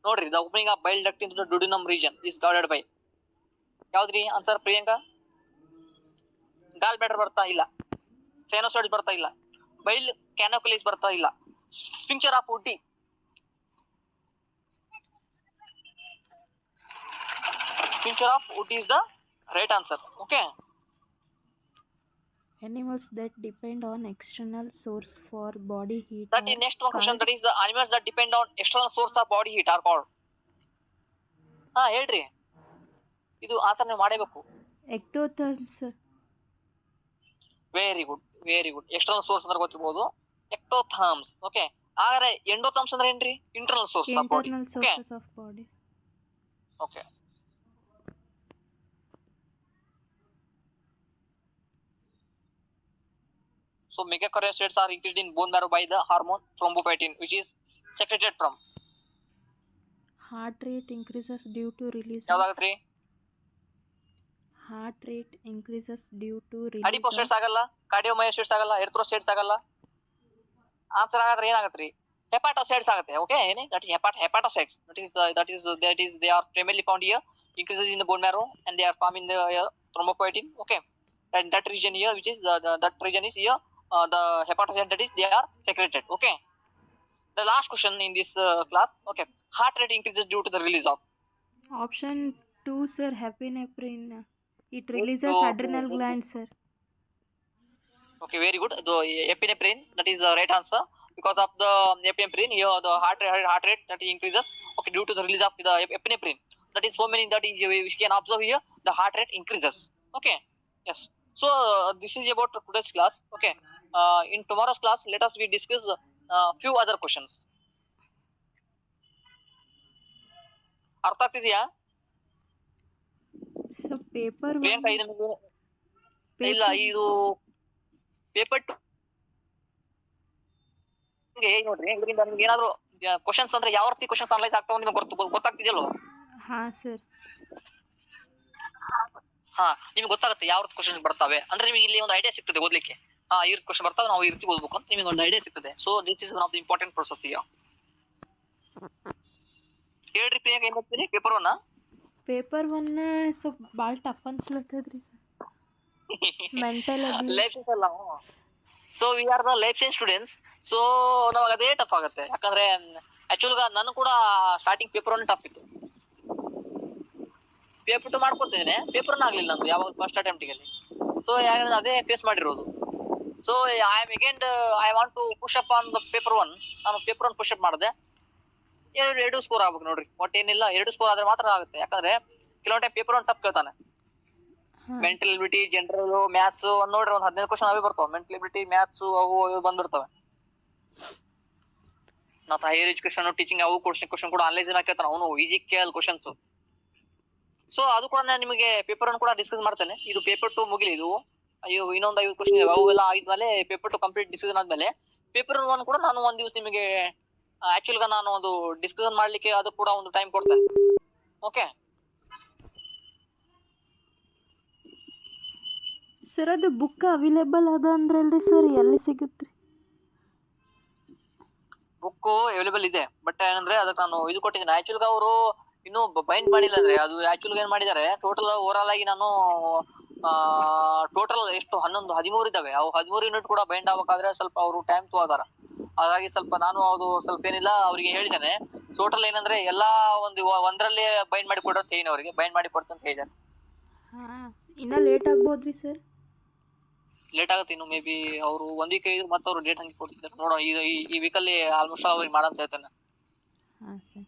ನೋಡ್ರಿ, the opening of bile duct into the duodenum region is guarded by. ಯಾವ್ದ್ರಿ answer Priyanka? Gall bladder ಬರ್ತಾ ಇಲ್ಲ, sinusoid ಬರ್ತಾ ಇಲ್ಲ, bile canaliculi ಬರ್ತಾ ಇಲ್ಲ, sphincter of Oddi. Sphincter of Wood is the right answer. Okay. Animals that depend on external source for body heat. That is next one question. That is the animals that depend on external source of body heat are called. ಹೇಳ್ರಿ, ಇದು answer ನೀವು ಮಾಡಬೇಕು. Ectotherms. Very good, very good. External source ಅಂದ್ರೆ ಗೊತ್ತಿರಬಹುದು, ectotherms. Okay, ಆದರೆ endotherms ಅಂದ್ರೆ ಏನ್ರಿ? Internal source of body. Internal sources of body. Okay, So megakaryocytes are increased in bone marrow by the hormone thrombopoietin, which is secreted from. Heart rate increases due to release of ಯಾವ್ದಾಗತ್ರಿ? heart rate increases due to release of ಅಡಿಪೋಸೈಟ್ಸ್ ಆಗಲ್ಲ, ಕಾರ್ಡಿಯೋಮಯೋಸೈಟ್ಸ್ ಆಗಲ್ಲ, erythrocytes ಆಗಲ್ಲ. Answer ಆಗತ್ರಿ ಏನಾಗತ್ರಿ? ಹೆಪಾಟೋಸೈಟ್ಸ್ ಆಗತ್ತೆ. Okay, ಏನೇ that is hepatocytes. That is they are primarily found here, increases in the bone marrow and they are formed in the thrombopoietin. Okay, and that region here, which is that region is here, the hepatocytes, that is they are secreted. Okay, the last question in this class. Okay, heart rate increases due to the release of. option 2 sir, epinephrine. It releases adrenal gland sir. Okay, very good. The epinephrine, that is the right answer. Because of the epinephrine here, the heart rate that increases. Okay, due to the release of the epinephrine. That is so many, that is we can observe here, the heart rate increases. Okay, yes. So this is about today's class. Okay, in tomorrow's class, let us we discuss few other questions. ಅರ್ಥ ಆಗ್ತಿದ್ಯಾ? So paper Priyanka, ಇದು ಇಲ್ಲ, ಇದು paper ನೋಡ್ರಿ, ಇದರಿಂದ ನಿಮ್ಗೆ ಏನಾದ್ರು questions ಅಂದ್ರೆ ಯಾವ ರೀತಿ ಕ್ವಶನ್ಸ್ ಅನಲೈಸ್ ಆಗ್ತಾವ ನಿಮ್ಗೆ ಗೊತ್ತಾಗ್ತಿದೆಯಲ್ವ? ಹಾ ಸರ್. ಹಾ, ನಿಮ್ಗೆ ಗೊತ್ತಾಗುತ್ತೆ ಯಾವ ರೀತಿ ಕ್ವಶನ್ ಬರ್ತವೆ ಅಂದ್ರೆ ನಿಮಗೆ ಇಲ್ಲಿ ಒಂದು ಐಡಿಯಾ ಸಿಗ್ತದೆ ಓದ್ಲಿಕ್ಕೆ. ಈ ರೀತಿ ಕ್ವಶನ್ ಬರ್ತಾವೆ, ನಾವು ಈ ರೀತಿ ಓದ್ಬೇಕು ಅಂತ ನಿಮಗೆ ಒಂದು ಐಡಿಯಾ ಸಿಗ್ತದೆ. So this is one of the important process here. ಹೇಳ್ರಿ ಪ್ರಿಯಾಂಕಾ, ಏನ್ ಮಾಡ್ತೀರಿ ಪೇಪರ್ 1? ಪೇಪರ್ 1 ಸ್ವಲ್ಪ ಭಾಳ tough ಅನ್ಸ್ಲತ್ತದ್ರಿ sir. Mental life science ಅಲ್ಲ. So we are the life science students. So ನಾವಾಗ ಅದೇ ಟಫ್ ಆಗುತ್ತೆ, ಯಾಕಂದ್ರೆ ಆಕ್ಚುಲ್ ನಾನು ಕೂಡ ಸ್ಟಾರ್ಟಿಂಗ್ ಪೇಪರ್ 1 ಟಫ್ ಇತ್ತು. ಪೇಪರ್ 2 ಮಾಡ್ಕೊತಿದ್ದೇನೆ, ಪೇಪರ್ 1 ಆಗ್ಲಿಲ್ಲ ನಂದು ಯಾವಾಗ ಫಸ್ಟ್ ಅಟೆಂಪ್ಟಿಗೆ. ಸೊ ಯಾಕಂದ್ರೆ ಅದೇ ಫೇಸ್ ಮಾಡಿರೋದು. So I want to push up on the paper 1. ನಾನು ಪೇಪರ್ 1 ಪುಷ್ ಅಪ್ ಮಾಡಿದೆ. ಎರಡು ಸ್ಕೋರ್ ಆಗ್ಬೇಕು ನೋಡ್ರಿ, ಒಟ್ಟೇನಿಲ್ಲ 2 ಸ್ಕೋರ್ ಆದ್ರೆ ಮಾತ್ರ ಆಗುತ್ತೆ. ಯಾಕಂದ್ರೆ ಕೆಲವೊಂದು ಟೈಮ್ ಪೇಪರ್ 1 ಟಫ್ ಕೇಳ್ತಾನೆ. ಮೆಂಟಲ್ ಎಬಿಲಿಟಿ, ಜನರಲ್, ಮ್ಯಾಥ್ಸ್ ನೋಡ್ರಿ ಒಂದು 15 ಕ್ವಶನ್ ಅವೇ ಬರ್ತಾವ. ಮೆಂಟಲ್ ಎಬಿಲಿಟಿ, ಮ್ಯಾಥ್ಸ್ ಅವು ಬಂದ್ಬಿಡ್ತವೆ. ನಾವು ಹೈಯರ್ ಎಜುಕೇಶನ್, ಟೀಚಿಂಗ್ ಅವು ಕ್ವಶನ್ ಕೂಡ ಅನಲೈಸ್ ಕೇಳ್ತಾನೆ ಅವನು, ಈಸಿ ಕೇಳಲ್ ಕ್ವಶನ್ಸ್. ಸೊ ಅದು ಕೂಡ ನಾನು ನಿಮಗೆ ಪೇಪರ್ 1 ಕೂಡ ಡಿಸ್ಕಸ್ ಮಾಡ್ತೇನೆ. ಇದು ಪೇಪರ್ 2 ಮುಗಿಲಿ. ಇದು ಇನ್ನೊಂದು 5 ಕ್ವಶನ್ ಇದಾವೆ, ಅವೆಲ್ಲ ಆದ್ಮೇಲೆ ಪೇಪರ್ 2 ಕಂಪ್ಲೀಟ್ ಡಿಸ್ಕಷನ್ ಆದ್ಮೇಲೆ ಪೇಪರ್ 1 ಕೂಡ ನಾನು ಒಂದ್ ದಿವಸ ನಿಮಗೆ ಆಕ್ಚುಲ್ గా ನಾನು ಒಂದು ಡಿಸ್ಕಷನ್ ಮಾಡ್ಲಿಕ್ಕೆ ಅದು ಕೂಡ ಒಂದು ಟೈಮ್ ಕೊಡ್ತೇನೆ. ಓಕೆ ಸರ್, ಅದು ಬುಕ್ ಅವೈಲೇಬಲ್ ಅದ ಅಂದ್ರಲ್ರಿ ಸರ್, ಎಲ್ಲಿ ಸಿಗುತ್ತೆ? ಬುಕ್ ಅವೈಲೇಬಲ್ ಇದೆ, ಬಟ್ ಏನಂದ್ರೆ ಅದಕ್ಕೆ ನಾನು ಇದು ಕೊಟ್ಟಿದ್ದೀನಿ. ಆಕ್ಚುಲ್ గా ಅವರು ಇನ್ನು ಬೈಂಡ್ ಮಾಡಿಲ್ಲ. ಅಂದ್ರೆ ಅದು ಆಕ್ಚುಲ್ ಏನ್ ಮಾಡಿದ್ದಾರೆ, ಟೋಟಲ್ ಓವರ್ ಆಲ್ ಆಗಿ ನಾನು ಟೋಟಲ್ ಎಷ್ಟು 13 ಇದಾವೆ. ಅವು 13 ಯೂನಿಟ್ ಕೂಡ ಬೈಂಡ್ ಆಗ್ಬೇಕಾದ್ರೆ ಸ್ವಲ್ಪ ಅವರು ಟೈಮ್ ತಗೋದಾರ. ಹಾಗಾಗಿ ಸ್ವಲ್ಪ ನಾನು ಅದು ಸ್ವಲ್ಪ ಏನಿಲ್ಲ ಅವರಿಗೆ ಹೇಳಿದ್ದೇನೆ. ಟೋಟಲ್ ಏನಂದ್ರೆ ಎಲ್ಲಾ ಒಂದರಲ್ಲಿ ಬೈಂಡ್ ಮಾಡಿ ಕೊಡೋ ಅಂತ ಅವರಿಗೆ ಬೈಂಡ್ ಮಾಡಿ ಕೊಡ್ತಂತ ಹೇಳಿದ್ದಾರೆ. ಇನ್ನ ಲೇಟ್ ಆಗ್ಬೋದ್ರಿ ಸರ್? ಲೇಟ್ ಆಗುತ್ತೆ ಇನ್ನು, ಮೇ ಬಿ ಅವರು 1 ವೀಕ್ ಮತ್ತೆ ಅವರು ಡೇಟ್ ಹಂಗೆ ಕೊಡ್ತಿದ್ದಾರೆ. ನೋಡೋಣ, ಈ ವೀಕಲ್ಲಿ ಆಲ್ಮೋಸ್ಟ್ ಅವ್ರಿಗೆ ಮಾಡಂತ ಹೇಳ್ತೇನೆ. ಹಾಂ ಸರ್.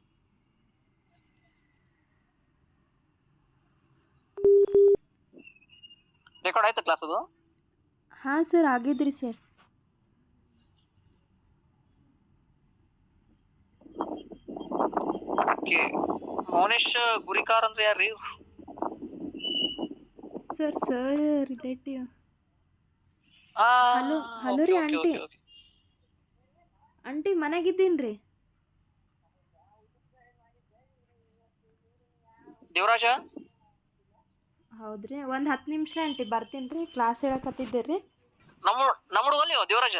ರೆಕಾರ್ಡ್ ಆಯ್ತಾ ಕ್ಲಾಸ್ ಅದು? ಹಾಂ ಸರ್, ಆಗಿದ್ರಿ ಸರ್. ಓಕೆ, ಮೌನೇಶ್ ಗುರಿಕಾರ್ ಅಂದ್ರೆ ಯಾರ್ರಿ? Sir relative. ಹಲೋ ಹಲೋ ರೀ ಆಂಟಿ. ಆಂಟಿ ಮನೆಗಿದ್ದೀನ್ರಿ. ದೇವರಾಜ? ಹೌದ್ರಿ, ಒಂದು 10 ನಿಮಿಷ ಆಂಟಿ ಬರ್ತೀನಿ ರೀ. ಕ್ಲಾಸ್ ಹೇಳಕತ್ತಿದ್ದೆ ರೀ. ನಮ್ಮ ಹುಡುಗಲ್ಲಿ ದೇವರಾಜ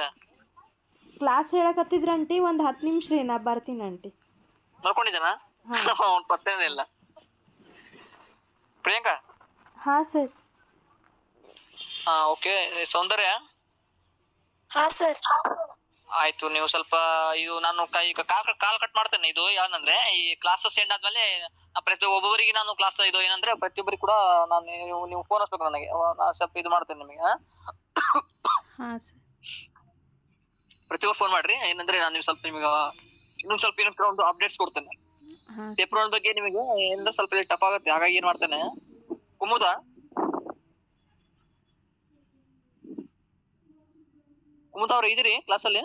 ಕ್ಲಾಸ್ ಹೇಳಕತ್ತಿದ್ರಿ ಆಂಟಿ, ಒಂದು 10 ನಿಮಿಷ ರೀ, ನಾ ಬರ್ತೀನಿ ಆಂಟಿ. ಮಲ್ಕೊಂಡಿದ್ದಾನ? ಪತ್ತೇನೇ ಇಲ್ಲ. ಪ್ರಿಯಾಂಕಾ? ಹಾಂ ಸರ್. ಓಕೆ. ಸೌಂದರ್ಯ? ಹಾ ಸರ್. ಆಯ್ತು, ನೀವು ಸ್ವಲ್ಪ ಇದು ನಾನು ಈಗ ಕಾಲ್ ಕಟ್ ಮಾಡ್ತೇನೆ. ಇದು ಏನಂದ್ರೆ ಈ ಕ್ಲಾಸಸ್ ಎಂಡ್ ಆದ್ಮೇಲೆ ಒಬ್ಬೊಬ್ಬರಿಗೆ ನಾನು ಕ್ಲಾಸ್ ಇದು ಏನಂದ್ರೆ ಪ್ರತಿಯೊಬ್ಬರಿಗೆ ಕೂಡ ನಾನು ನೀವು ಫೋನ್ ಹಚ್ಬೇಕು ನನಗೆ. ನಾನು ಸ್ವಲ್ಪ ಇದು ಮಾಡ್ತೇನೆ ನಿಮಗೆ. ಪ್ರತಿಯೊಬ್ಬರು ಫೋನ್ ಮಾಡ್ರಿ. ಏನಂದ್ರೆ ನಾನು ನೀವು ಸ್ವಲ್ಪ ನಿಮಗೆ ಇನ್ನೊಂದು ಸ್ವಲ್ಪ ಒಂದು ಅಪ್ಡೇಟ್ಸ್ ಕೊಡ್ತೇನೆ. ಪೇಪರ್ 1 ಬಗ್ಗೆ ನಿಮಗೆ ಏನಂದ್ರೆ ಸ್ವಲ್ಪ ಟಫ್ ಆಗುತ್ತೆ. ಹಾಗಾಗಿ ಏನ್ ಮಾಡ್ತೇನೆ, ಕುಮುದ ಅವ್ರು ಇದ್ದೀರಿ ಕ್ಲಾಸಲ್ಲಿ?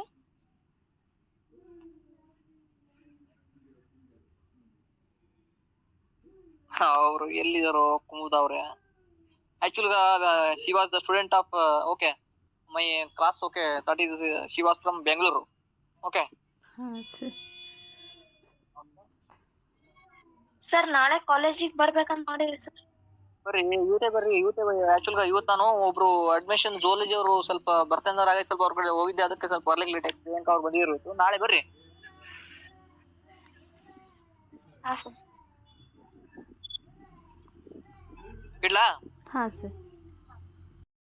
ಅವರು ಎಲ್ಲಿದಾರೋ ಕುಮುದ ಅವ್ರೆ? Actual she was the student of okay my class. Okay, that is she was from Bengaluru. Okay ಹಾಂ ಸರ್. ಸರ್ ನಾಳೆ ಕಾಲೇಜಿಗೆ ಬರ್ಬೇಕಂತ ಮಾಡಿರಿ ಸರ್. ಬರ್ರಿ ಇವತ್ತೇ ಆಕ್ಚುಲ್ ಇವತ್ತು ನಾನು ಒಬ್ರು ಅಡ್ಮಿಷನ್ ಜೋಲಜಿ ಅವರು ಸ್ವಲ್ಪ ಬರ್ತೇನೆ ಆಗಿ ಸ್ವಲ್ಪ ಅವ್ರ ಕಡೆ ಹೋಗಿದ್ದೆ, ಅದಕ್ಕೆ ಸ್ವಲ್ಪ ಬರ್ಲಿಕ್ಕೆ ಲೇಟ್ ಆಯ್ತು. ಪ್ರಿಯಾಂಕಾ ಅವ್ರು ಬಂದಿರೋದು. ನಾಳೆ ಬರ್ರಿ. ಹಾ ಸರ್. ಇಡ್ಲಾ? ಹಾಂ ಸರ್.